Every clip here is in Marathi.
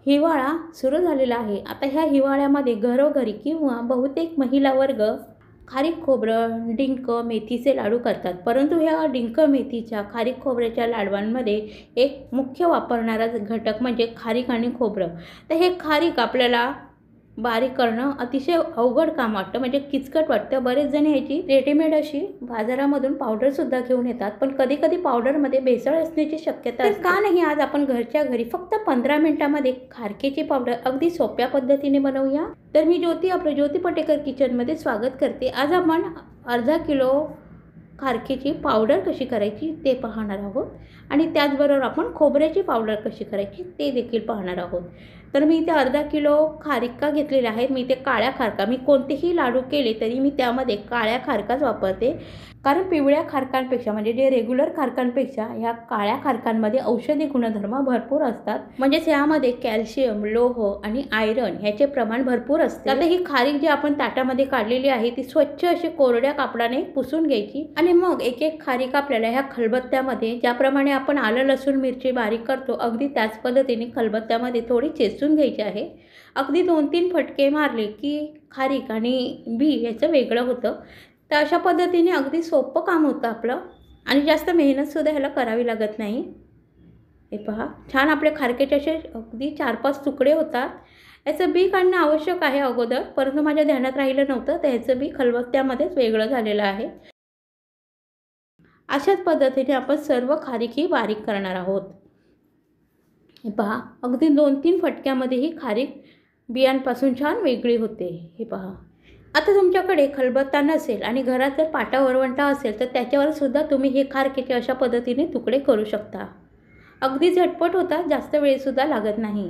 हिवाळा सुरू झालेला आहे. आता ह्या हिवाळ्यामध्ये घरोघरी किंवा बहुतेक महिला वर्ग खारीक खोबरं, डिंक, मेथीचे लाडू करतात. परंतु ह्या डिंक, मेथीच्या, खारीक खोबऱ्याच्या लाडवांमध्ये एक मुख्य वापरणारा घटक म्हणजे खारीक आणि खोबरं. तर हे खारीक आपल्याला बारीक करणं अतिशय अवघड काम वाटतं, म्हणजे किचकट वाटतं. बरेच जण ह्याची रेडीमेड अशी बाजारामधून पावडरसुद्धा घेऊन येतात, पण कधी कधी पावडरमध्ये भेसळ असण्याची शक्यता असते. का नाही आज आपण घरच्या घरी फक्त 15 मिनिटांमध्ये खारकेची पावडर अगदी सोप्या पद्धतीने बनवूया. तर मी ज्योती, आपलं ज्योती पटेकर किचनमध्ये स्वागत करते. आज आपण अर्धा किलो खारकेची पावडर कशी करायची ते पाहणार आहोत आणि त्याचबरोबर आपण खोबऱ्याची पावडर कशी करायची ते देखील पाहणार आहोत. तर मी इथे अर्धा किलो खारिका घेतलेल्या आहेत. मी इथे काळ्या खारका, मी कोणतेही लाडू केले तरी मी त्यामध्ये काळ्या खारकाच वापरते, कारण पिवळ्या खारकांपेक्षा म्हणजे जे रेग्युलर खारकांपेक्षा ह्या काळ्या खारकांमध्ये औषधी गुणधर्म भरपूर असतात. म्हणजेच यामध्ये कॅल्शियम, लोह आणि आयरन ह्याचे प्रमाण भरपूर असते. आता ही खारीक जी आपण ताटामध्ये काढलेली आहे ती स्वच्छ अशी कोरड्या कापडाने पुसून घ्यायची आणि मग एक एक खारीक आपल्याला ह्या खलबत्त्यामध्ये, ज्याप्रमाणे आपण आलं लसूण मिरची बारीक करतो अगदी त्याच पद्धतीने खलबत्त्यामध्ये थोडी चेचून घ्यायची आहे. अगदी 2-3 फटके मारले की खारीक आणि बी याचं वेगळं होतं. तर अशा पद्धतीने अगदी सोपं काम होतं आपलं आणि जास्त मेहनतसुद्धा ह्याला करावी लागत नाही. हे पहा, छान आपले खारकेचे असे अगदी 4-5 तुकडे होतात. याचं बी काढणं आवश्यक आहे अगोदर, परंतु माझ्या ध्यानात राहिलं नव्हतं, तर ह्याचं बी खलबत्त्यामध्येच वेगळं झालेलं आहे. अशाच पद्धतीने आपण सर्व खारीकही बारीक करणार आहोत. हे पहा, अगदी 2-3 फटक्यामध्ये ही खारीक बियांपासून छान वेगळी होते. हे पहा, आता तुमच्याकडे खलबत्ता नसेल आणि घरात जर पाटा वरवंटा असेल तर त्याच्यावर सुद्धा तुम्ही हे खारकेचे अशा पद्धतीने तुकडे करू शकता. अगदी झटपट होतात, जास्त वेळसुद्धा लागत नाही.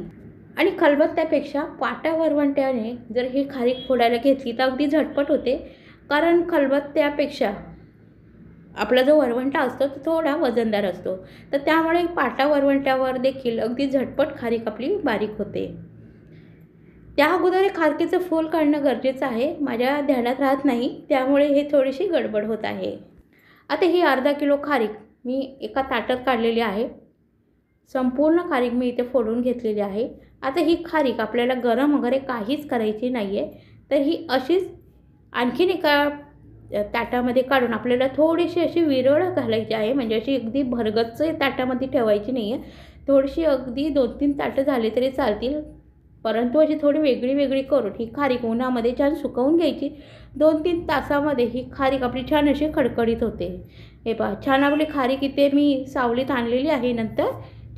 आणि खलबत्त्यापेक्षा पाटा वरवंट्याने जर ही खारीक फोडायला घेतली तर अगदी झटपट होते, कारण खलबत्त्यापेक्षा आपला जो वरवंटा असतो तो थोडा वजनदार असतो. तर त्यामुळे पाटा वरवंट्यावर देखील अगदी झटपट खारीक आपली बारीक होते. त्या अगोदर खारकेचं फूल काढणं गरजेचं आहे, माझ्या ध्यानात राहत नाही, त्यामुळे हे थोडीशी गडबड होत आहे. आता ही अर्धा किलो खारीक मी एका ताटात काढलेली आहे. संपूर्ण खारीक मी इथे फोडून घेतलेली आहे. आता ही खारीक आपल्याला गरम वगैरे काहीच करायची नाही आहे, तर ही अशीच आणखीन एका ताटामध्ये काढून आपल्याला थोडीशी अशी विरळ घालायची आहे. म्हणजे अशी अगदी भरगच्च ताटामध्ये ठेवायची नाही आहे. थोडीशी अगदी 2-3 ताटं झाले तरी चालतील, परंतु अशी थोडी वेगळी वेगळी करून ही खारीक उन्हामध्ये छान सुकवून घ्यायची. 2-3 तासामध्ये ही खारीक आपली छान अशी खडखडीत होते. हे पहा, छान आपली खारीक इथे मी सावलीत आणलेली आहे. नंतर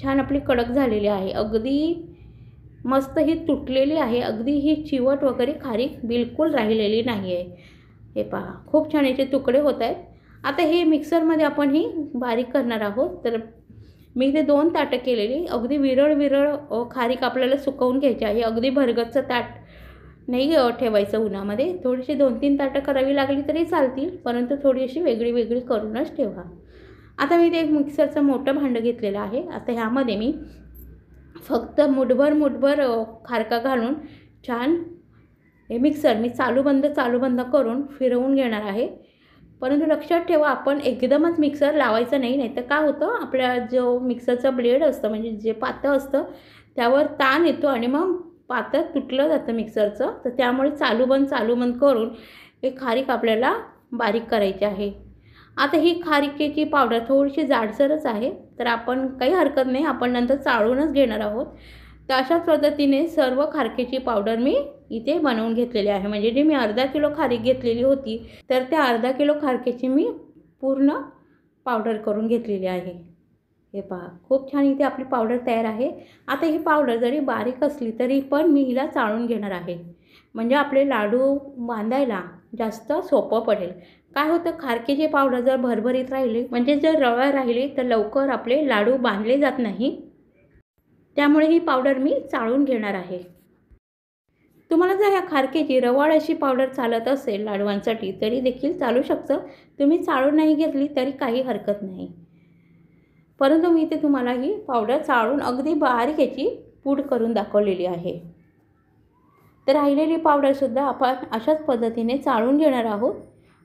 छान आपली कडक झालेली आहे, अगदी मस्त ही तुटलेली आहे. अगदी ही चिवट वगैरे खारीक बिलकुल राहिलेली नाही आहे. हे पहा, खूप छान याचे तुकडे होत आहेत. आता हे मिक्सरमध्ये आपण ही बारीक करणार आहोत. तर मी इथे 2 ताटं केलेली, अगदी विरळ विरळ खारीक आपल्याला सुकवून घ्यायची आहे. अगदी भरगच्च ताट नाही ठेवायचं उन्हामध्ये. थोडीशी 2-3 ताटं करावी लागली तरी चालतील, परंतु थोडी अशी वेगळी वेगळी करूनच ठेवा. आता मी इथे एक मिक्सरचं मोठं भांडं घेतलेलं आहे. आता ह्यामध्ये मी फक्त मुठभर खारका घालून छान हे मिक्सर मी चालू बंद करून फिरवून घेणार आहे. परंतु लक्षात ठेवा, आपण एकदमच मिक्सर लावायचं नाही, नाही तर काय होतं, आपल्या जो मिक्सरचा ब्लेड असतं म्हणजे जे पातं असतं त्यावर ताण येतो आणि मग पातं तुटलं जातं मिक्सरचं. तर त्यामुळे चालू बंद करून हे खारीक आपल्याला बारीक करायची आहे. आता ही खारिकेची पावडर थोडीशी जाडसरच आहे, तर आपण काही हरकत नाही, आपण नंतर चाळूनच घेणार आहोत. तर अशाच पद्धतीने सर्व खारकेची पावडर मी इथे बनवून घेतलेली आहे. म्हणजे जी मी अर्धा किलो खारीक घेतलेली होती, तर त्या अर्धा किलो खारकेची मी पूर्ण पावडर करून घेतलेली आहे. हे पहा, खूप छान इथे आपली पावडर तयार आहे. आता ही पावडर जरी बारीक असली तरी पण मी हिला चाळून घेणार आहे, म्हणजे आपले लाडू बांधायला जास्त सोपं पडेल. काय होतं, खारकेची पावडर जर भरभरीत राहिली म्हणजे जर रवा राहिली तर लवकर आपले लाडू बांधले जात नाही. त्यामुळे ही पावडर मी चाळून घेणार आहे. तुम्हाला जर ह्या खारकेची रवाळ अशी पावडर चालत असेल लाडवांसाठी तरी देखील चालू शकतं. तुम्ही चाळून नाही घेतली तरी काही हरकत नाही, परंतु मी इथे तुम्हाला ही पावडर चाळून अगदी बारीक याची पूड करून दाखवलेली आहे. तर राहिलेली पावडरसुद्धा आपण अशाच पद्धतीने चाळून घेणार आहोत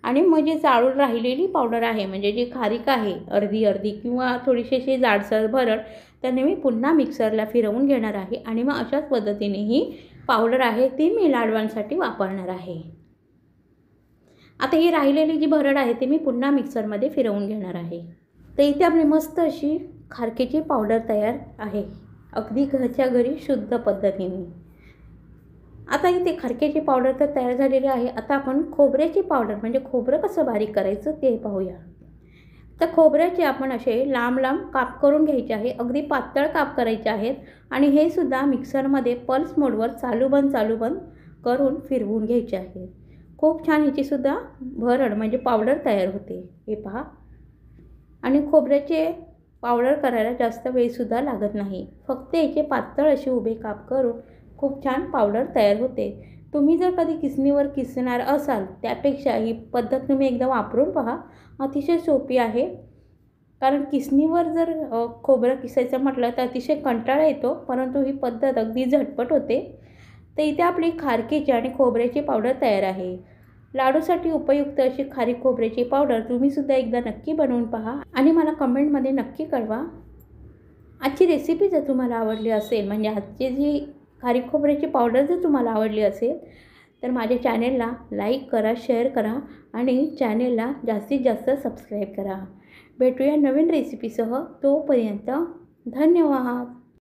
आणि मग जे चाळून राहिलेली पावडर आहे, म्हणजे जी खारीक आहे अर्धी अर्धी किंवा थोडीशी अशी जाडसर भरड, त्याने मी पुन्हा मिक्सरला फिरवून घेणार आहे आणि मग अशाच पद्धतीने ही पावडर आहे ती मी लाडवांसाठी वापरणार आहे. आता ही राहिलेली जी भरड आहे ती मी पुन्हा मिक्सरमध्ये फिरवून घेणार आहे. तर इथे आपली मस्त अशी खारकेची पावडर तयार आहे, अगदी घरच्या घरी शुद्ध पद्धतीने. आता इथे खारकेची पावडर तर तयार झालेली आहे. आता आपण खोबऱ्याची पावडर म्हणजे खोबरं कसं बारीक करायचं ते पाहूया. तर खोबऱ्याचे आपण असे लांब लांब काप करून घ्यायचे आहे, अगदी पातळ काप करायचे आहेत आणि हे सुद्धा मिक्सरमध्ये पल्स मोडवर चालू बंद करून फिरवून घ्यायचे आहेत. खूप छान ह्याचीसुद्धा भरड म्हणजे पावडर तयार होते, हे पहा. आणि खोबऱ्याचे पावडर करायला जास्त वेळसुद्धा लागत नाही, फक्त याचे पातळ असे उभे काप करून खूप छान पावडर तयार होते. तुम्ही जर कधी किसणीवर किसणार असाल त्यापेक्षा ही पद्धत तुम्ही एकदा वापरून पहा, अतिशय सोपी आहे. कारण किसणीवर जर खोबरं किसायचं म्हटलं तर अतिशय कंटाळा येतो, परंतु ही पद्धत अगदी झटपट होते. तर इथे आपली खारकेची आणि खोबऱ्याची पावडर तयार आहे. लाडूसाठी उपयुक्त अशी खारीक खोबऱ्याची पावडर तुम्हीसुद्धा एकदा नक्की बनवून पहा आणि मला कमेंटमध्ये नक्की कळवा. आजची रेसिपी जर तुम्हाला आवडली असेल, म्हणजे आजची जी खारीक खोबऱ्याची पावडर जर तुम्हाला आवडली असेल तर माझ्या चॅनेलला लाईक करा, शेअर करा आणि चॅनेलला जास्तीत जास्त सबस्क्राईब करा. भेटूया नवीन रेसिपीसह. तोपर्यंत धन्यवाद.